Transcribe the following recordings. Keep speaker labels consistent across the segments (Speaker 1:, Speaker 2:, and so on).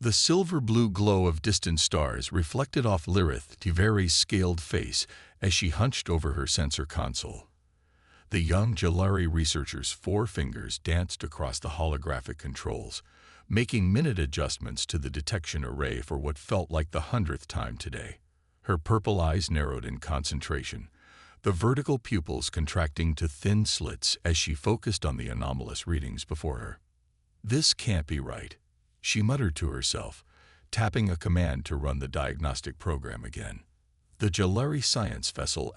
Speaker 1: The silver-blue glow of distant stars reflected off Lilith Tiveri's scaled face as she hunched over her sensor console. The young Jalari researcher's 4 fingers danced across the holographic controls, making minute adjustments to the detection array for what felt like the 100th time today. Her purple eyes narrowed in concentration, the vertical pupils contracting to thin slits as she focused on the anomalous readings before her. "This can't be right," she muttered to herself, tapping a command to run the diagnostic program again. The Jalari science vessel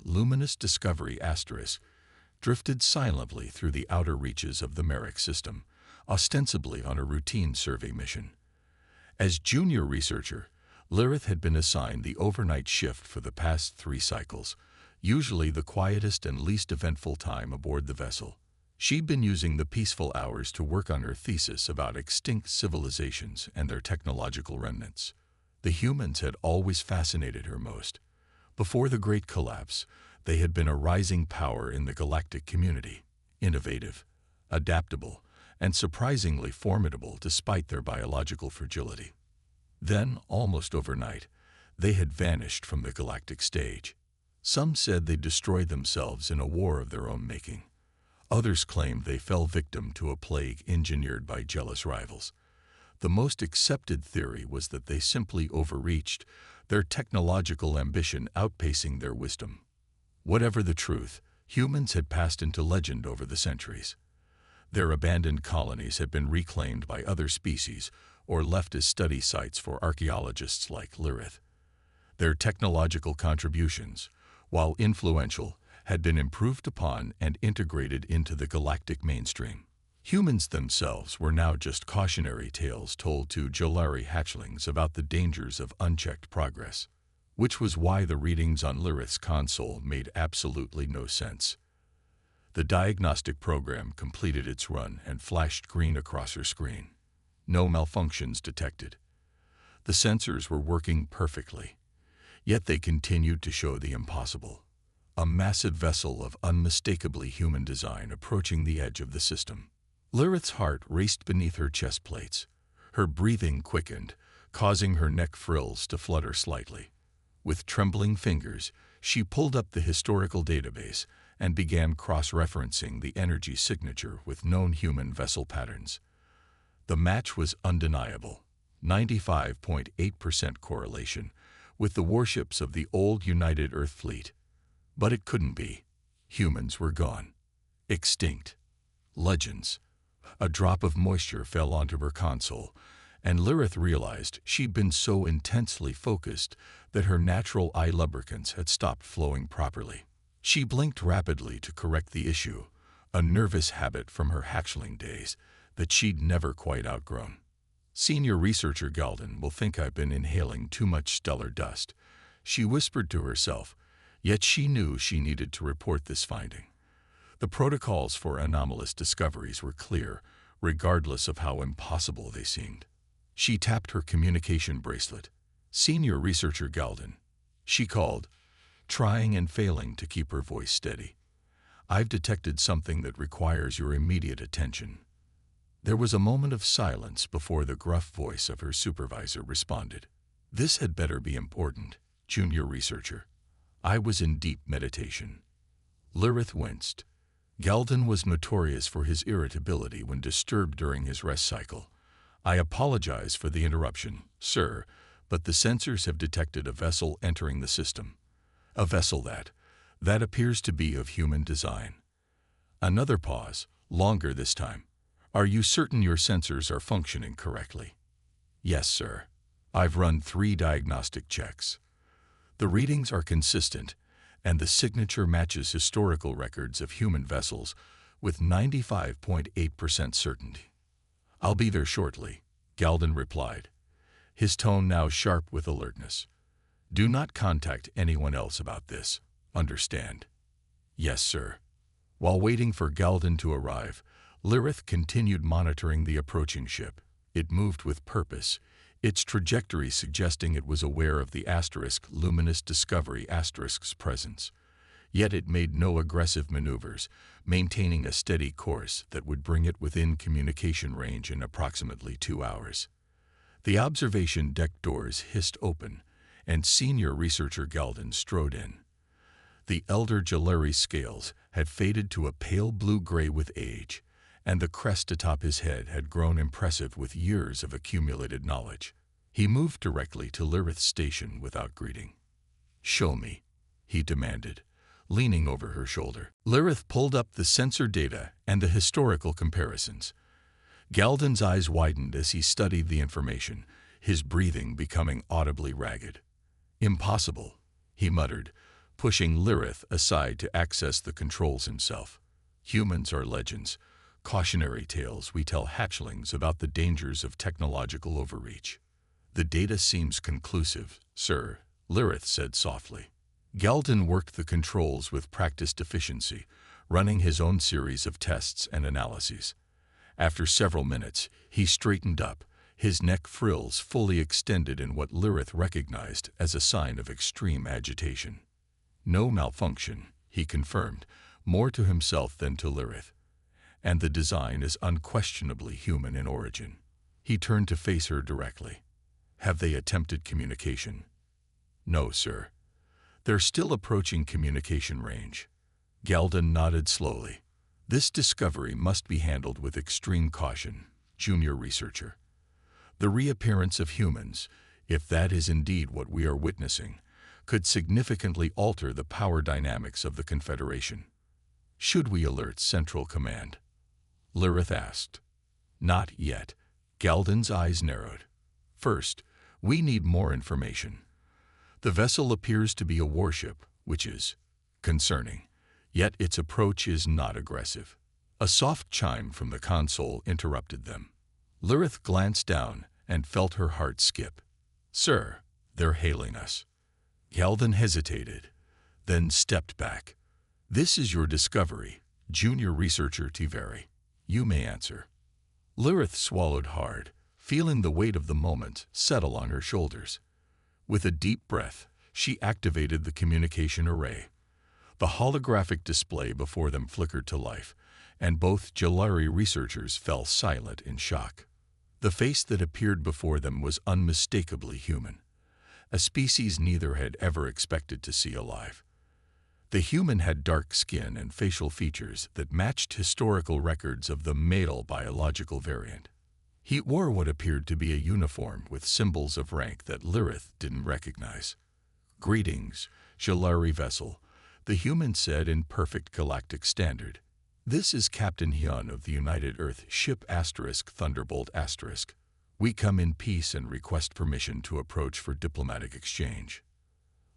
Speaker 1: Luminous Discovery drifted silently through the outer reaches of the Merrick system, ostensibly on a routine survey mission. As junior researcher, Lilith had been assigned the overnight shift for the past 3 cycles, usually the quietest and least eventful time aboard the vessel. She'd been using the peaceful hours to work on her thesis about extinct civilizations and their technological remnants. The humans had always fascinated her most. Before the Great Collapse, they had been a rising power in the galactic community, innovative, adaptable, and surprisingly formidable despite their biological fragility. Then, almost overnight, they had vanished from the galactic stage. Some said they destroyed themselves in a war of their own making. Others claimed they fell victim to a plague engineered by jealous rivals. The most accepted theory was that they simply overreached, their technological ambition outpacing their wisdom. Whatever the truth, humans had passed into legend over the centuries. Their abandoned colonies had been reclaimed by other species or left as study sites for archaeologists like Lilith. Their technological contributions, while influential, had been improved upon and integrated into the galactic mainstream. Humans themselves were now just cautionary tales told to Jalari hatchlings about the dangers of unchecked progress, which was why the readings on Lilith's console made absolutely no sense. The diagnostic program completed its run and flashed green across her screen. No malfunctions detected. The sensors were working perfectly, yet they continued to show the impossible. A massive vessel of unmistakably human design approaching the edge of the system. Lilith's heart raced beneath her chest plates. Her breathing quickened, causing her neck frills to flutter slightly. With trembling fingers, she pulled up the historical database and began cross-referencing the energy signature with known human vessel patterns. The match was undeniable, 95.8% correlation with the warships of the old United Earth Fleet. But it couldn't be. Humans were gone. Extinct. Legends. A drop of moisture fell onto her console, and Lilith realized she'd been so intensely focused that her natural eye lubricants had stopped flowing properly. She blinked rapidly to correct the issue, a nervous habit from her hatchling days that she'd never quite outgrown. Senior researcher Galden will think I've been inhaling too much stellar dust, she whispered to herself, yet she knew she needed to report this finding. The protocols for anomalous discoveries were clear, regardless of how impossible they seemed. She tapped her communication bracelet. Senior researcher Galden, she called, trying and failing to keep her voice steady. "I've detected something that requires your immediate attention." There was a moment of silence before the gruff voice of her supervisor responded. "This had better be important, junior researcher." I was in deep meditation. Lilith winced. Galden was notorious for his irritability when disturbed during his rest cycle. "I apologize for the interruption, sir, but the sensors have detected a vessel entering the system. A vessel that appears to be of human design." Another pause, longer this time. "Are you certain your sensors are functioning correctly?" "Yes, sir. I've run 3 diagnostic checks. The readings are consistent, and the signature matches historical records of human vessels with 95.8% certainty." "I'll be there shortly," Galden replied, his tone now sharp with alertness. "Do not contact anyone else about this, understand?" "Yes, sir." While waiting for Galden to arrive, Lilith continued monitoring the approaching ship. It moved with purpose, its trajectory suggesting it was aware of the Luminous Discovery's presence. Yet it made no aggressive maneuvers, maintaining a steady course that would bring it within communication range in approximately 2 hours. The observation deck doors hissed open, and senior researcher Galden strode in. The elder Jalari's scales had faded to a pale blue-gray with age, and the crest atop his head had grown impressive with years of accumulated knowledge. He moved directly to Lirith's station without greeting. "Show me," he demanded, leaning over her shoulder. Lirith pulled up the sensor data and the historical comparisons. Galden's eyes widened as he studied the information, his breathing becoming audibly ragged. "Impossible," he muttered, pushing Lirith aside to access the controls himself. "Humans are legends, cautionary tales we tell hatchlings about the dangers of technological overreach." "The data seems conclusive, sir," Lirith said softly. Galden worked the controls with practiced efficiency, running his own series of tests and analyses. After several minutes, he straightened up, his neck frills fully extended in what Lirith recognized as a sign of extreme agitation. "No malfunction," he confirmed, more to himself than to Lirith. "And the design is unquestionably human in origin." He turned to face her directly. "Have they attempted communication?" "No, sir. They're still approaching communication range." Galden nodded slowly. "This discovery must be handled with extreme caution, junior researcher. The reappearance of humans, if that is indeed what we are witnessing, could significantly alter the power dynamics of the Confederation." "Should we alert Central Command?" Lirith asked. "Not yet." Galden's eyes narrowed. "First, we need more information. The vessel appears to be a warship, which is concerning. Yet its approach is not aggressive." A soft chime from the console interrupted them. Lirith glanced down and felt her heart skip. "Sir, they're hailing us." Galden hesitated, then stepped back. "This is your discovery, junior researcher Tiveri. You may answer." Lirith swallowed hard, feeling the weight of the moment settle on her shoulders. With a deep breath, she activated the communication array. The holographic display before them flickered to life, and both Jalari researchers fell silent in shock. The face that appeared before them was unmistakably human, a species neither had ever expected to see alive. The human had dark skin and facial features that matched historical records of the male biological variant. He wore what appeared to be a uniform with symbols of rank that Lirith didn't recognize. "Greetings, Jalari vessel," the human said in perfect galactic standard. "This is Captain Hyun of the United Earth Ship Thunderbolt *. We come in peace and request permission to approach for diplomatic exchange."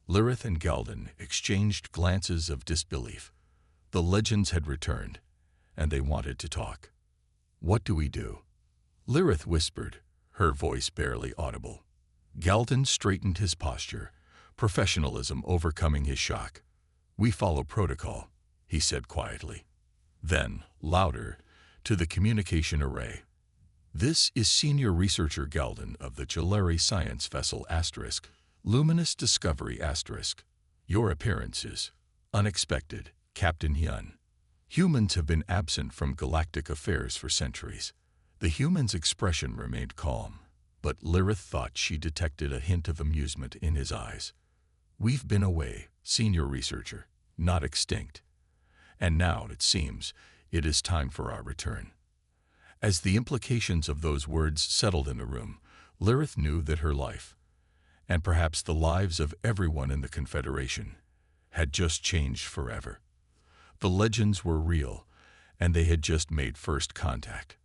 Speaker 1: Lirith and Galden exchanged glances of disbelief. The legends had returned, and they wanted to talk. "What do we do?" Lirith whispered, her voice barely audible. Galden straightened his posture, professionalism overcoming his shock. "We follow protocol," he said quietly. Then, louder, to the communication array. "This is Senior Researcher Galden of the Jalari Science Vessel *, Luminous Discovery *. Your appearance is unexpected, Captain Hyun. Humans have been absent from galactic affairs for centuries." The human's expression remained calm, but Lirith thought she detected a hint of amusement in his eyes. "We've been away, Senior Researcher, not extinct. And now, it seems, it is time for our return." As the implications of those words settled in the room, Lirith knew that her life, and perhaps the lives of everyone in the Confederation, had just changed forever. The legends were real, and they had just made first contact.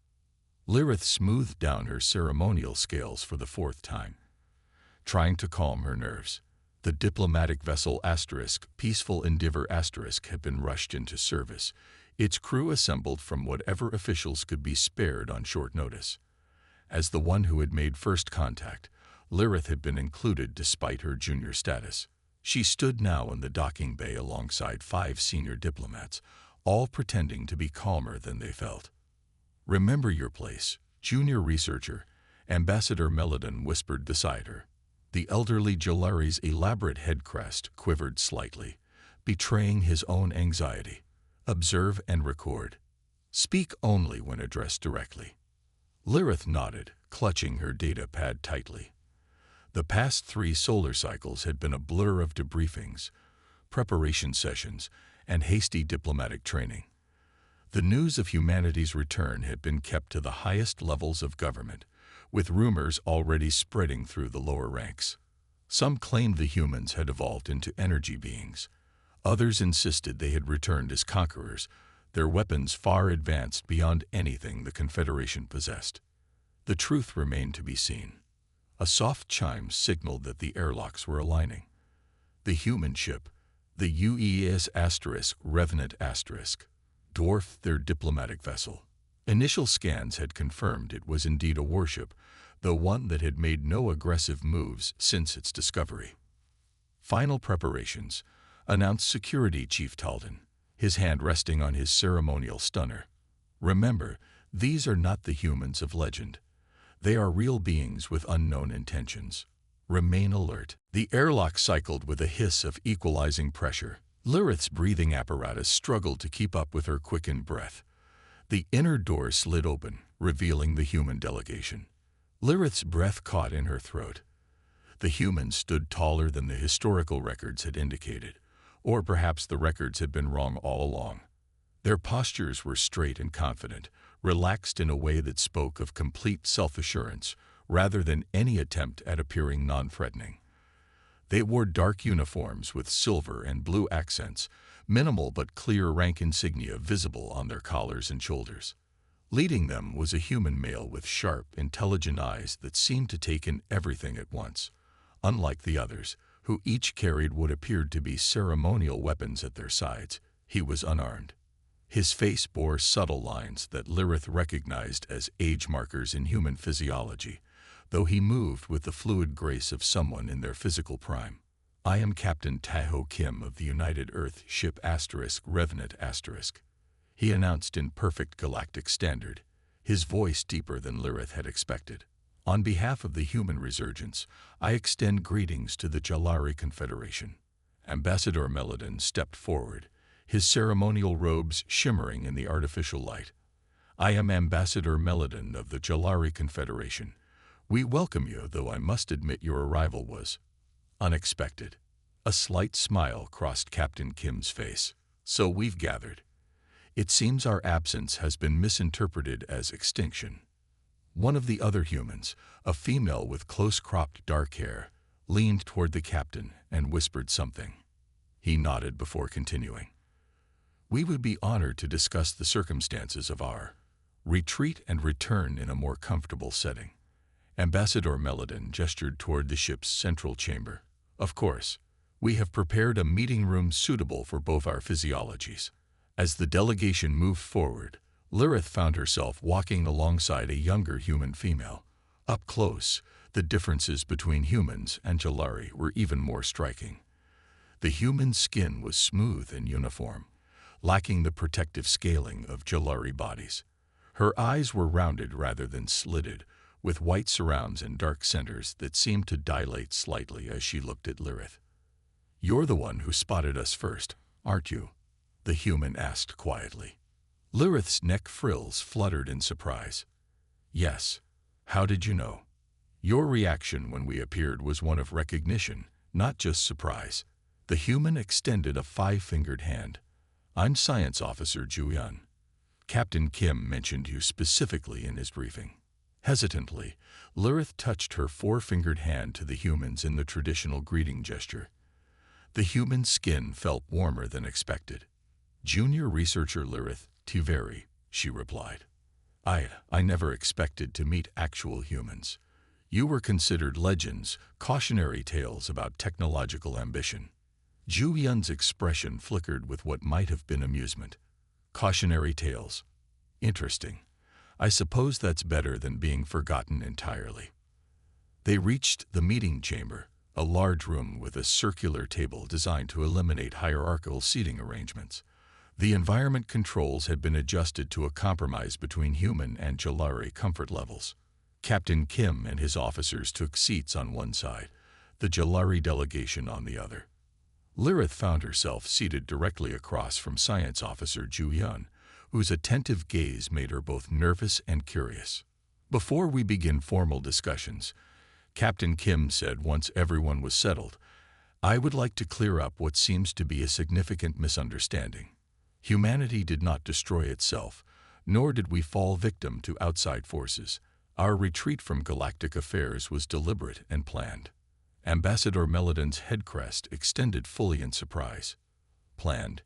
Speaker 1: Lirith smoothed down her ceremonial scales for the fourth time, trying to calm her nerves. The diplomatic vessel * Peaceful Endeavor * had been rushed into service, its crew assembled from whatever officials could be spared on short notice. As the one who had made first contact, Lirith had been included despite her junior status. She stood now in the docking bay alongside 5 senior diplomats, all pretending to be calmer than they felt. "Remember your place, junior researcher," Ambassador Melodon whispered beside her. The elderly Jalari's elaborate head crest quivered slightly, betraying his own anxiety. "Observe and record. Speak only when addressed directly." Lirith nodded, clutching her data pad tightly. The past 3 solar cycles had been a blur of debriefings, preparation sessions, and hasty diplomatic training. The news of humanity's return had been kept to the highest levels of government, with rumors already spreading through the lower ranks. Some claimed the humans had evolved into energy beings. Others insisted they had returned as conquerors, their weapons far advanced beyond anything the Confederation possessed. The truth remained to be seen. A soft chime signaled that the airlocks were aligning. The human ship, the UES Revenant *, dwarfed their diplomatic vessel. Initial scans had confirmed it was indeed a warship, though one that had made no aggressive moves since its discovery. Final preparations, announced Security Chief Talden, his hand resting on his ceremonial stunner. Remember, these are not the humans of legend. They are real beings with unknown intentions. Remain alert. The airlock cycled with a hiss of equalizing pressure. Lirith's breathing apparatus struggled to keep up with her quickened breath. The inner door slid open, revealing the human delegation. Lirith's breath caught in her throat. The humans stood taller than the historical records had indicated, or perhaps the records had been wrong all along. Their postures were straight and confident, relaxed in a way that spoke of complete self-assurance, rather than any attempt at appearing non-threatening. They wore dark uniforms with silver and blue accents, minimal but clear rank insignia visible on their collars and shoulders. Leading them was a human male with sharp, intelligent eyes that seemed to take in everything at once. Unlike the others, who each carried what appeared to be ceremonial weapons at their sides, he was unarmed. His face bore subtle lines that Lirith recognized as age markers in human physiology, though he moved with the fluid grace of someone in their physical prime. "I am Captain Taho Kim of the United Earth Ship Revenant *, he announced in perfect galactic standard, his voice deeper than Lirith had expected. "On behalf of the human resurgence, I extend greetings to the Jalari Confederation." Ambassador Meladon stepped forward, his ceremonial robes shimmering in the artificial light. "I am Ambassador Meladon of the Jalari Confederation. We welcome you, though I must admit your arrival was unexpected." A slight smile crossed Captain Kim's face. "So we've gathered. It seems our absence has been misinterpreted as extinction." One of the other humans, a female with close-cropped dark hair, leaned toward the captain and whispered something. He nodded before continuing. "We would be honored to discuss the circumstances of our retreat and return in a more comfortable setting." Ambassador Meladon gestured toward the ship's central chamber. "Of course, we have prepared a meeting room suitable for both our physiologies." As the delegation moved forward, Lirith found herself walking alongside a younger human female. Up close, the differences between humans and Jalari were even more striking. The human skin was smooth and uniform, lacking the protective scaling of Jalari bodies. Her eyes were rounded rather than slitted, with white surrounds and dark centers that seemed to dilate slightly as she looked at Lirith. "You're the one who spotted us first, aren't you?" the human asked quietly. Lirith's neck frills fluttered in surprise. "Yes. How did you know?" "Your reaction when we appeared was one of recognition, not just surprise." The human extended a 5-fingered hand. "I'm Science Officer Juyan. Captain Kim mentioned you specifically in his briefing." Hesitantly, Lirith touched her 4-fingered hand to the humans in the traditional greeting gesture. The human skin felt warmer than expected. "Junior Researcher Lirith Tiveri," she replied. I never expected to meet actual humans. You were considered legends, cautionary tales about technological ambition." Ju Yun's expression flickered with what might have been amusement. "Cautionary tales. Interesting. I suppose that's better than being forgotten entirely." They reached the meeting chamber, a large room with a circular table designed to eliminate hierarchical seating arrangements. The environment controls had been adjusted to a compromise between human and Jalari comfort levels. Captain Kim and his officers took seats on one side, the Jalari delegation on the other. Lirith found herself seated directly across from Science Officer Ju Yun, whose attentive gaze made her both nervous and curious. Before we begin formal discussions, Captain Kim said once everyone was settled, I would like to clear up what seems to be a significant misunderstanding. Humanity did not destroy itself, nor did we fall victim to outside forces. Our retreat from galactic affairs was deliberate and planned. Ambassador Melodon's head crest extended fully in surprise. Planned.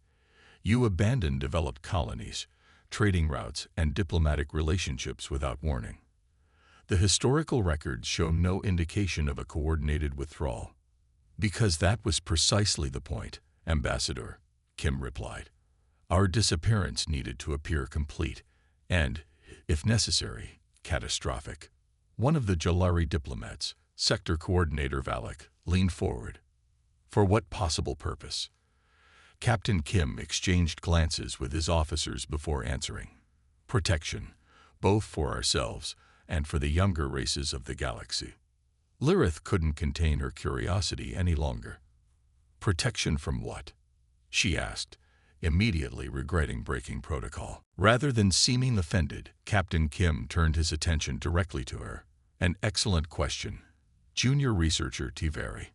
Speaker 1: You abandoned developed colonies, trading routes, and diplomatic relationships without warning. The historical records show no indication of a coordinated withdrawal. Because that was precisely the point, Ambassador, Kim replied. Our disappearance needed to appear complete and, if necessary, catastrophic. One of the Jalari diplomats, Sector Coordinator Valak, leaned forward. For what possible purpose? Captain Kim exchanged glances with his officers before answering. Protection, both for ourselves and for the younger races of the galaxy. Lirith couldn't contain her curiosity any longer. Protection from what? She asked, immediately regretting breaking protocol. Rather than seeming offended, Captain Kim turned his attention directly to her. An excellent question, Junior Researcher Tiveri.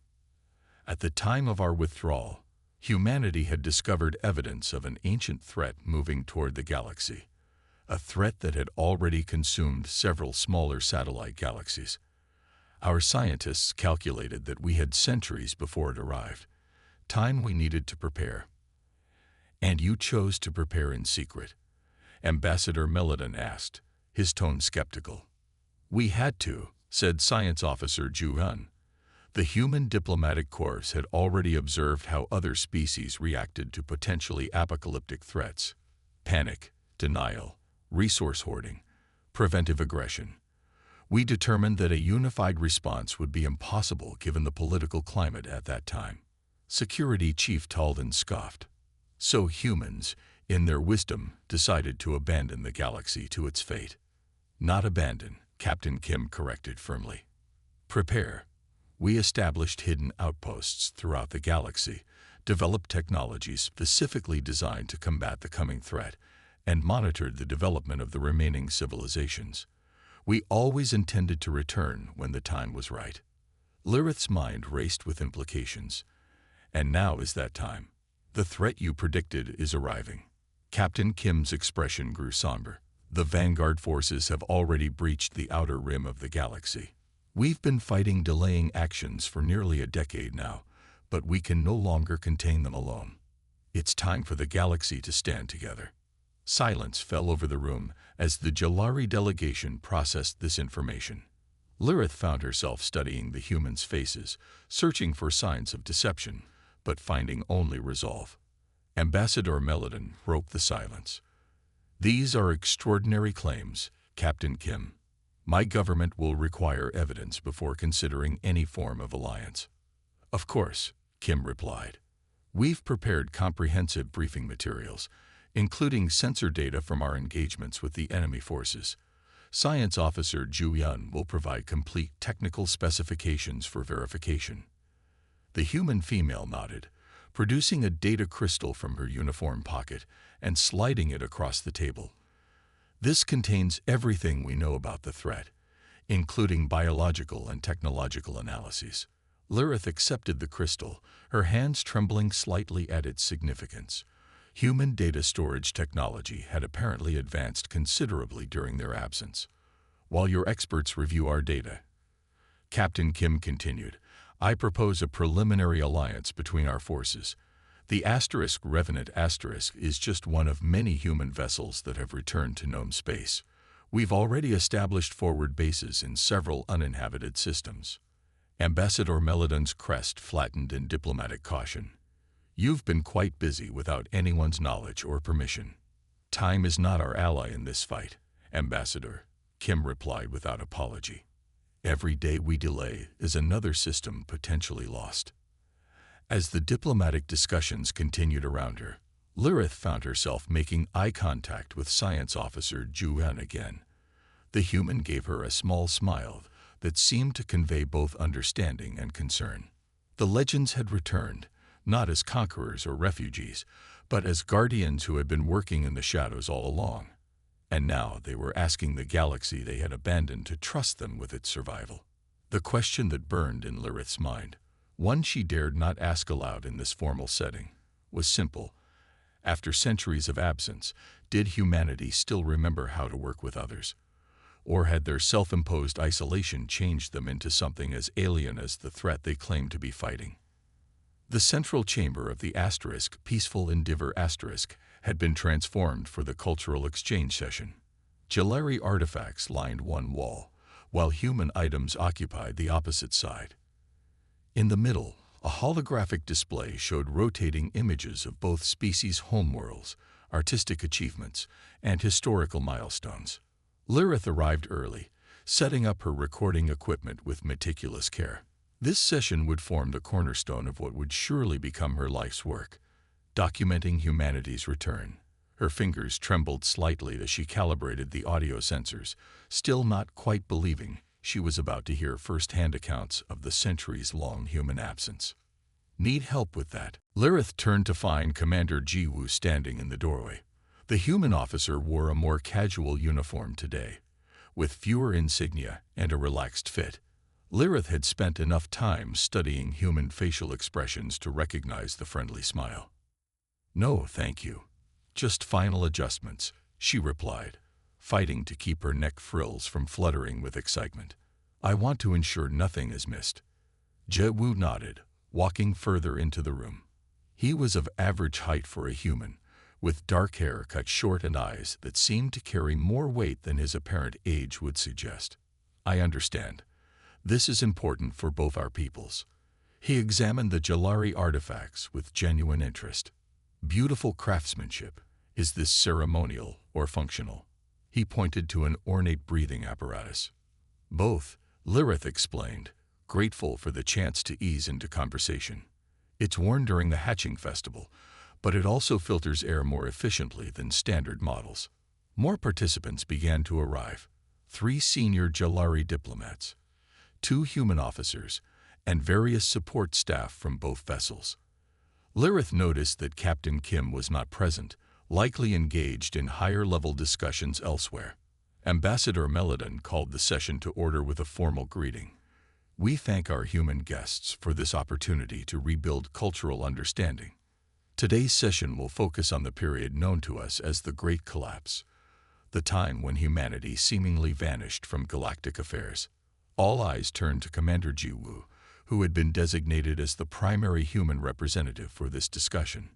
Speaker 1: At the time of our withdrawal, humanity had discovered evidence of an ancient threat moving toward the galaxy, a threat that had already consumed several smaller satellite galaxies. Our scientists calculated that we had centuries before it arrived, time we needed to prepare. And you chose to prepare in secret? Ambassador Melodon asked, his tone skeptical. We had to, said Science Officer Ju Hun. The human diplomatic corps had already observed how other species reacted to potentially apocalyptic threats. Panic, denial, resource hoarding, preventive aggression. We determined that a unified response would be impossible given the political climate at that time. Security Chief Talden scoffed. So humans, in their wisdom, decided to abandon the galaxy to its fate. Not abandon, Captain Kim corrected firmly. Prepare. We established hidden outposts throughout the galaxy, developed technologies specifically designed to combat the coming threat, and monitored the development of the remaining civilizations. We always intended to return when the time was right. Lirith's mind raced with implications. And now is that time. The threat you predicted is arriving. Captain Kim's expression grew somber. The vanguard forces have already breached the outer rim of the galaxy. We've been fighting delaying actions for nearly a decade now, but we can no longer contain them alone. It's time for the galaxy to stand together. Silence fell over the room as the Jalari delegation processed this information. Lirith found herself studying the humans' faces, searching for signs of deception, but finding only resolve. Ambassador Melodon broke the silence. These are extraordinary claims, Captain Kim. My government will require evidence before considering any form of alliance. Of course, Kim replied. We've prepared comprehensive briefing materials, including sensor data from our engagements with the enemy forces. Science Officer Ju Yun will provide complete technical specifications for verification. The human female nodded, producing a data crystal from her uniform pocket and sliding it across the table. This contains everything we know about the threat, including biological and technological analyses. Lirith accepted the crystal, her hands trembling slightly at its significance. Human data storage technology had apparently advanced considerably during their absence. While your experts review our data, Captain Kim continued, I propose a preliminary alliance between our forces. The Revenant Asterisk is just one of many human vessels that have returned to Gnome space. We've already established forward bases in several uninhabited systems. Ambassador Melodon's crest flattened in diplomatic caution. You've been quite busy without anyone's knowledge or permission. Time is not our ally in this fight, Ambassador, Kim replied without apology. Every day we delay is another system potentially lost. As the diplomatic discussions continued around her, Lirith found herself making eye contact with Science Officer Ju Yun again. The human gave her a small smile that seemed to convey both understanding and concern. The legends had returned, not as conquerors or refugees, but as guardians who had been working in the shadows all along. And now they were asking the galaxy they had abandoned to trust them with its survival. The question that burned in Lirith's mind, one she dared not ask aloud in this formal setting, was simple. After centuries of absence, did humanity still remember how to work with others? Or had their self-imposed isolation changed them into something as alien as the threat they claimed to be fighting? The central chamber of the asterisk, peaceful endeavor asterisk, had been transformed for the cultural exchange session. Jalari artifacts lined one wall, while human items occupied the opposite side. In the middle, a holographic display showed rotating images of both species' homeworlds, artistic achievements, and historical milestones. Lirith arrived early, setting up her recording equipment with meticulous care. This session would form the cornerstone of what would surely become her life's work, documenting humanity's return. Her fingers trembled slightly as she calibrated the audio sensors, still not quite believing she was about to hear first-hand accounts of the centuries-long human absence. Need help with that? Lirith turned to find Commander Jiwoo standing in the doorway. The human officer wore a more casual uniform today, with fewer insignia and a relaxed fit. Lirith had spent enough time studying human facial expressions to recognize the friendly smile. "No, thank you. Just final adjustments," she replied, fighting to keep her neck frills from fluttering with excitement. "I want to ensure nothing is missed." Jiwoo nodded, walking further into the room. He was of average height for a human, with dark hair cut short and eyes that seemed to carry more weight than his apparent age would suggest. "I understand. This is important for both our peoples." He examined the Jalari artifacts with genuine interest. "Beautiful craftsmanship. Is this ceremonial or functional?" He pointed to an ornate breathing apparatus. "Both," Lirith explained, grateful for the chance to ease into conversation. "It's worn during the hatching festival, but it also filters air more efficiently than standard models." More participants began to arrive. 3 senior Jalari diplomats, 2 human officers, and various support staff from both vessels. Lirith noticed that Captain Kim was not present, likely engaged in higher-level discussions elsewhere. Ambassador Melodon called the session to order with a formal greeting. "We thank our human guests for this opportunity to rebuild cultural understanding. Today's session will focus on the period known to us as the Great Collapse, the time when humanity seemingly vanished from galactic affairs." All eyes turned to Commander Jiwoo, who had been designated as the primary human representative for this discussion.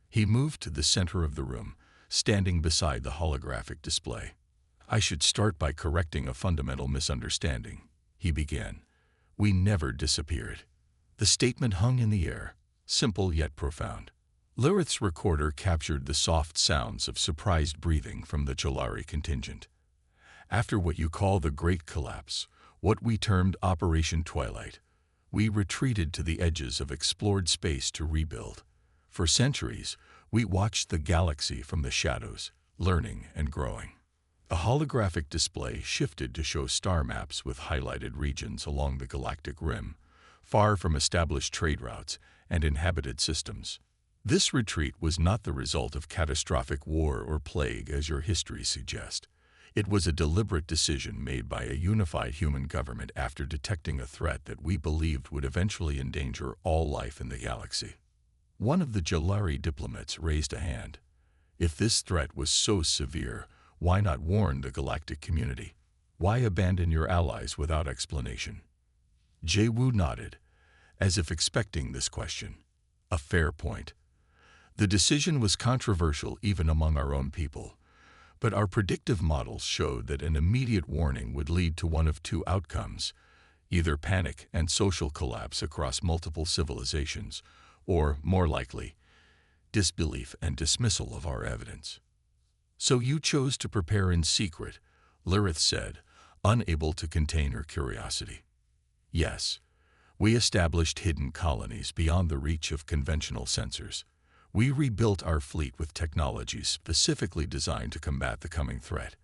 Speaker 1: He moved to the center of the room, standing beside the holographic display. "I should start by correcting a fundamental misunderstanding," he began. "We never disappeared." The statement hung in the air, simple yet profound. Lirith's recorder captured the soft sounds of surprised breathing from the Jalari contingent. "After what you call the Great Collapse, what we termed Operation Twilight, we retreated to the edges of explored space to rebuild. For centuries, we watched the galaxy from the shadows, learning and growing." A holographic display shifted to show star maps with highlighted regions along the galactic rim, far from established trade routes and inhabited systems. "This retreat was not the result of catastrophic war or plague as your histories suggest. It was a deliberate decision made by a unified human government after detecting a threat that we believed would eventually endanger all life in the galaxy." One of the Jalari diplomats raised a hand. "If this threat was so severe, why not warn the galactic community? Why abandon your allies without explanation?" Jiwoo nodded, as if expecting this question. "A fair point. The decision was controversial even among our own people, but our predictive models showed that an immediate warning would lead to one of 2 outcomes, either panic and social collapse across multiple civilizations, or, more likely, disbelief and dismissal of our evidence." "So you chose to prepare in secret," Lirith said, unable to contain her curiosity. "Yes. We established hidden colonies beyond the reach of conventional sensors. We rebuilt our fleet with technologies specifically designed to combat the coming threat.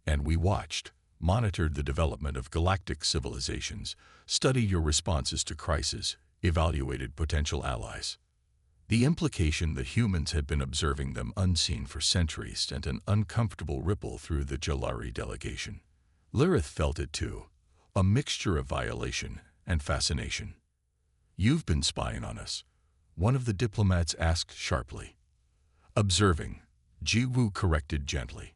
Speaker 1: And we watched, monitored the development of galactic civilizations, studied your responses to crisis, evaluated potential allies." The implication that humans had been observing them unseen for centuries sent an uncomfortable ripple through the Jalari delegation. Lirith felt it too, a mixture of violation and fascination. "You've been spying on us," one of the diplomats asked sharply. "Observing," Ji-Woo corrected gently.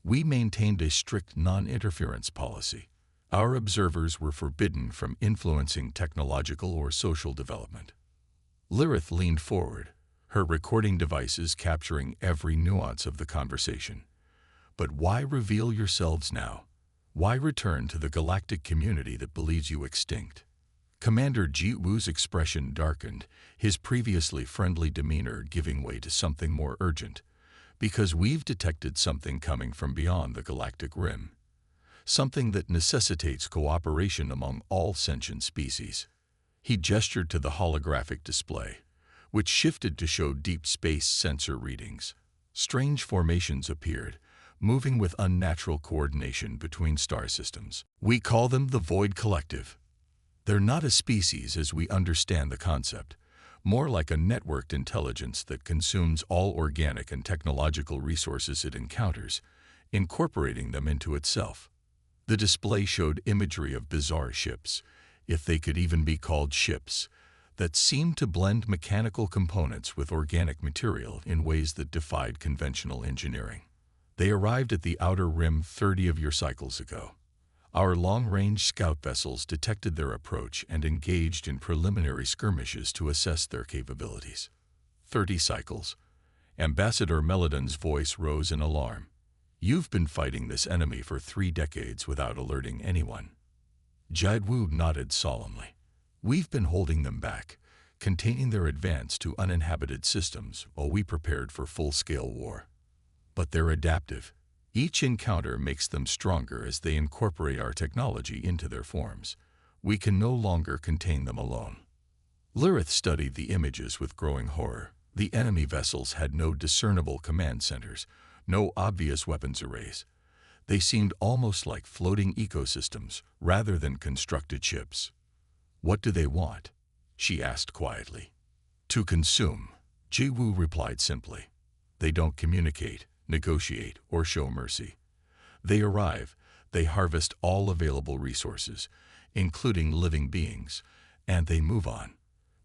Speaker 1: "We maintained a strict non-interference policy. Our observers were forbidden from influencing technological or social development." Lirith leaned forward, her recording devices capturing every nuance of the conversation. "But why reveal yourselves now? Why return to the galactic community that believes you extinct?" Commander Ji-Woo's expression darkened, his previously friendly demeanor giving way to something more urgent. "Because we've detected something coming from beyond the galactic rim. Something that necessitates cooperation among all sentient species." He gestured to the holographic display, which shifted to show deep space sensor readings. Strange formations appeared, moving with unnatural coordination between star systems. "We call them the Void Collective. They're not a species as we understand the concept, more like a networked intelligence that consumes all organic and technological resources it encounters, incorporating them into itself." The display showed imagery of bizarre ships, if they could even be called ships, that seemed to blend mechanical components with organic material in ways that defied conventional engineering. "They arrived at the outer rim 30 of your cycles ago. Our long-range scout vessels detected their approach and engaged in preliminary skirmishes to assess their capabilities." 30 cycles. Ambassador Melodon's voice rose in alarm. "You've been fighting this enemy for 3 decades without alerting anyone." Ji-Woo nodded solemnly. "We've been holding them back, containing their advance to uninhabited systems while we prepared for full-scale war. But they're adaptive. Each encounter makes them stronger as they incorporate our technology into their forms. We can no longer contain them alone." Lirith studied the images with growing horror. The enemy vessels had no discernible command centers, no obvious weapons arrays. They seemed almost like floating ecosystems rather than constructed ships. "What do they want?" she asked quietly. "To consume," Ji-Woo replied simply. "They don't communicate, negotiate, or show mercy. They arrive, they harvest all available resources, including living beings, and they move on.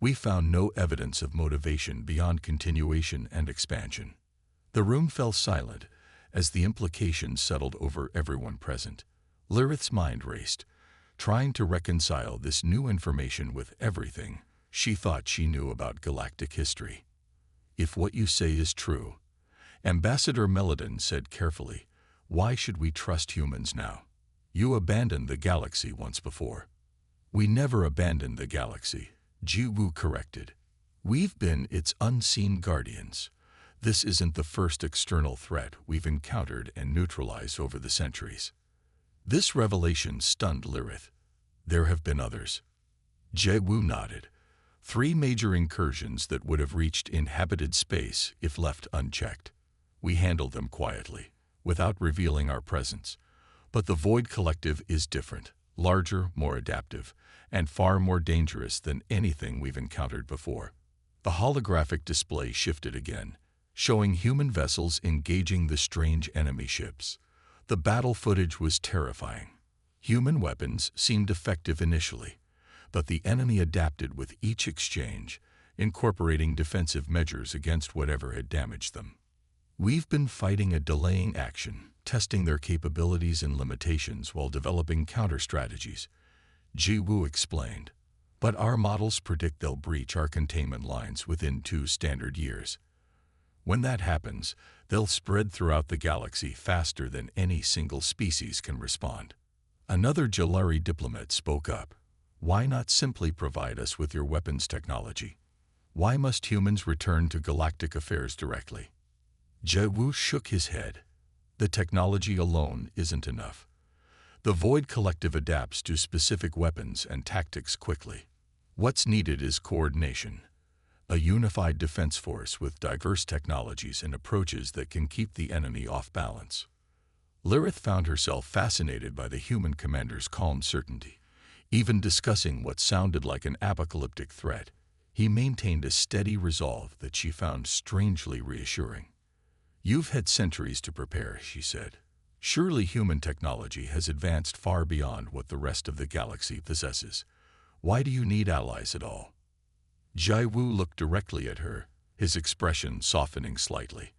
Speaker 1: We found no evidence of motivation beyond continuation and expansion." The room fell silent as the implications settled over everyone present. Lirith's mind raced, trying to reconcile this new information with everything she thought she knew about galactic history. "If what you say is true," Ambassador Melodon said carefully, "why should we trust humans now? You abandoned the galaxy once before." "We never abandoned the galaxy," Ji-Woo corrected. "We've been its unseen guardians. This isn't the first external threat we've encountered and neutralized over the centuries." This revelation stunned Lirith. "There have been others." Ji-Woo nodded. 3 major incursions that would have reached inhabited space if left unchecked. We handled them quietly, without revealing our presence. But the Void Collective is different, larger, more adaptive, and far more dangerous than anything we've encountered before. The holographic display shifted again, showing human vessels engaging the strange enemy ships. The battle footage was terrifying. Human weapons seemed effective initially, but the enemy adapted with each exchange, incorporating defensive measures against whatever had damaged them. "We've been fighting a delaying action, testing their capabilities and limitations while developing counter-strategies," Ji-Woo explained. "But our models predict they'll breach our containment lines within 2 standard years. When that happens, they'll spread throughout the galaxy faster than any single species can respond." Another Jalari diplomat spoke up. "Why not simply provide us with your weapons technology? Why must humans return to galactic affairs directly?" Ji-Woo shook his head. "The technology alone isn't enough. The Void Collective adapts to specific weapons and tactics quickly. What's needed is coordination. A unified defense force with diverse technologies and approaches that can keep the enemy off balance." Lirith found herself fascinated by the human commander's calm certainty, even discussing what sounded like an apocalyptic threat. He maintained a steady resolve that she found strangely reassuring. "You've had centuries to prepare," she said. "Surely human technology has advanced far beyond what the rest of the galaxy possesses. Why do you need allies at all?" Jiwoo looked directly at her, his expression softening slightly.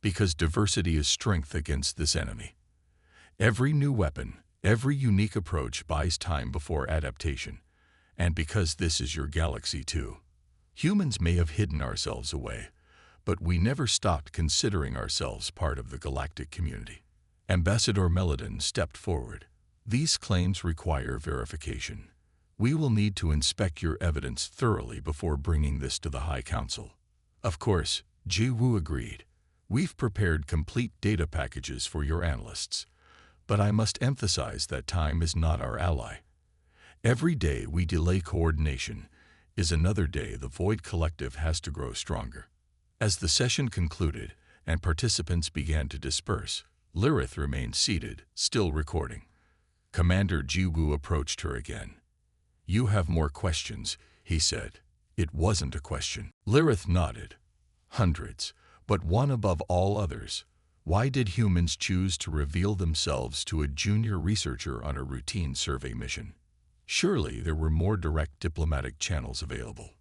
Speaker 1: "Because diversity is strength against this enemy. Every new weapon, every unique approach buys time before adaptation. And because this is your galaxy too. Humans may have hidden ourselves away, but we never stopped considering ourselves part of the galactic community." Ambassador Meladon stepped forward. "These claims require verification. We will need to inspect your evidence thoroughly before bringing this to the High Council." "Of course," Jiwoo agreed. "We've prepared complete data packages for your analysts. But I must emphasize that time is not our ally. Every day we delay coordination is another day the Void Collective has to grow stronger." As the session concluded and participants began to disperse, Lirith remained seated, still recording. Commander Jiwoo approached her again. "You have more questions," he said. It wasn't a question. Lirith nodded. "Hundreds, but one above all others. Why did humans choose to reveal themselves to a junior researcher on a routine survey mission? Surely there were more direct diplomatic channels available."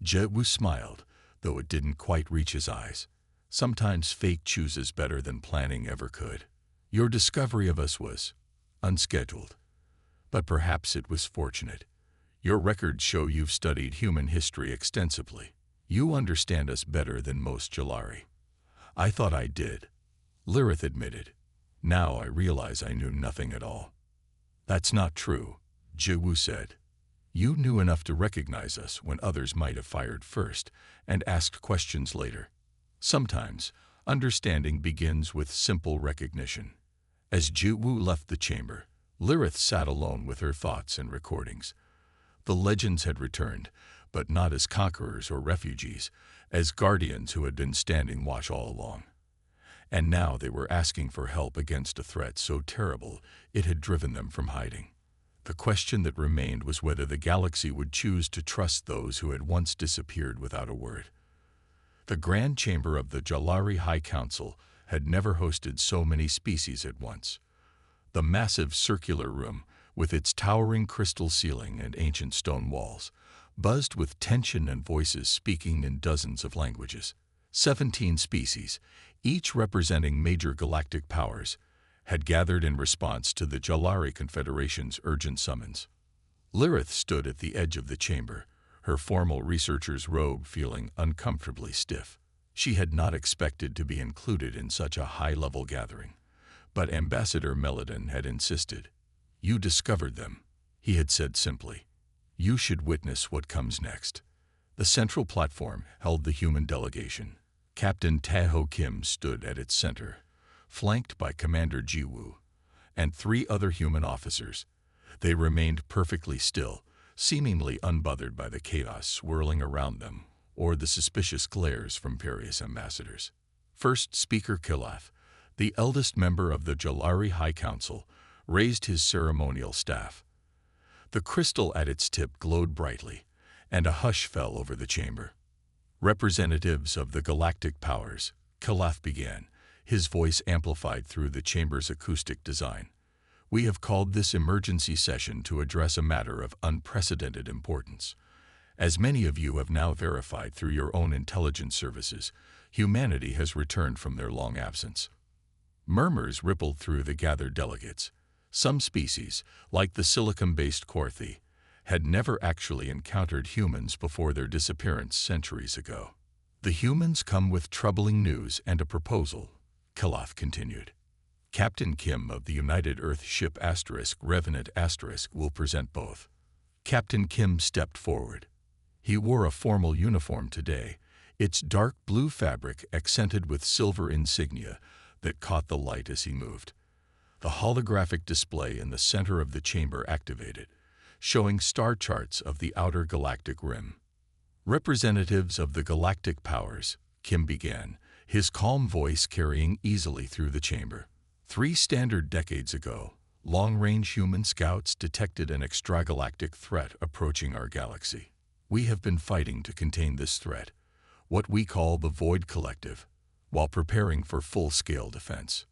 Speaker 1: Jiwoo smiled, though it didn't quite reach his eyes. "Sometimes fate chooses better than planning ever could. Your discovery of us was unscheduled. But perhaps it was fortunate. Your records show you've studied human history extensively. You understand us better than most Jalari." "I thought I did," Lirith admitted. "Now I realize I knew nothing at all." "That's not true," Jiwoo said. "You knew enough to recognize us when others might have fired first and asked questions later. Sometimes, understanding begins with simple recognition." As Jiwoo left the chamber, Lirith sat alone with her thoughts and recordings. The legends had returned, but not as conquerors or refugees, as guardians who had been standing watch all along. And now they were asking for help against a threat so terrible it had driven them from hiding. The question that remained was whether the galaxy would choose to trust those who had once disappeared without a word. The Grand Chamber of the Jalari High Council had never hosted so many species at once. The massive circular room, with its towering crystal ceiling and ancient stone walls, buzzed with tension and voices speaking in dozens of languages. 17 species, each representing major galactic powers, had gathered in response to the Jalari Confederation's urgent summons. Lirith stood at the edge of the chamber, her formal researcher's robe feeling uncomfortably stiff. She had not expected to be included in such a high-level gathering, but Ambassador Meladon had insisted. "You discovered them," he had said simply. "You should witness what comes next." The central platform held the human delegation. Captain Taeho Kim stood at its center, flanked by Commander Jiwoo and 3 other human officers. They remained perfectly still, seemingly unbothered by the chaos swirling around them or the suspicious glares from various ambassadors. First Speaker Kilath, the eldest member of the Jalari High Council, raised his ceremonial staff. The crystal at its tip glowed brightly, and a hush fell over the chamber. "Representatives of the galactic powers," Kilath began, his voice amplified through the chamber's acoustic design. "We have called this emergency session to address a matter of unprecedented importance. As many of you have now verified through your own intelligence services, humanity has returned from their long absence." Murmurs rippled through the gathered delegates. Some species, like the silicon-based Korthi, had never actually encountered humans before their disappearance centuries ago. "The humans come with troubling news and a proposal," Kilath continued. "Captain Kim of the United Earth ship Revenant will present both." Captain Kim stepped forward. He wore a formal uniform today, its dark blue fabric accented with silver insignia that caught the light as he moved. The holographic display in the center of the chamber activated, showing star charts of the outer galactic rim. "Representatives of the galactic powers," Kim began, his calm voice carrying easily through the chamber. 3 standard decades ago, long-range human scouts detected an extragalactic threat approaching our galaxy. We have been fighting to contain this threat, what we call the Void Collective, while preparing for full-scale defense.